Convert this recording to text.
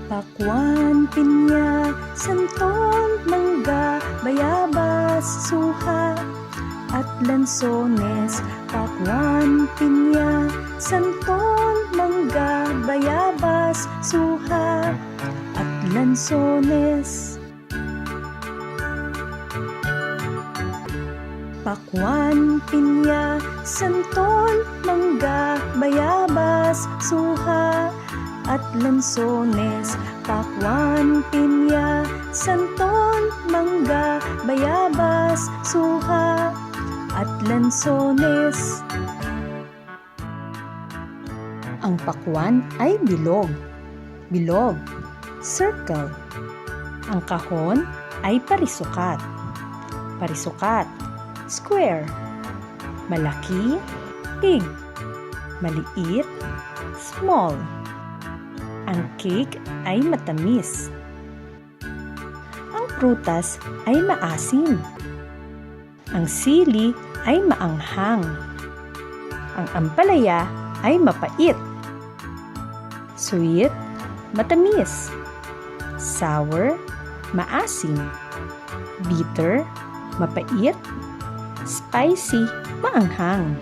Pakwan, pinya, santol, mangga, bayabas, suha, at lansones. Pakwan, pinya, santol, mangga, bayabas, suha, at lansones. Pakwan, pinya, santol, mangga, bayabas, suha, at lansones. Pakwan, pinya, santol, mangga, bayabas, suha, at lansones. Ang pakwan ay bilog. Bilog, circle. Ang kahon ay parisukat. Parisukat, square. Malaki, big. Maliit, small. Ang cake ay matamis. Ang prutas ay maasim. Ang sili ay maanghang. Ang ampalaya ay mapait. Sweet, matamis. Sour, maasim. Bitter, mapait. Spicy, maanghang.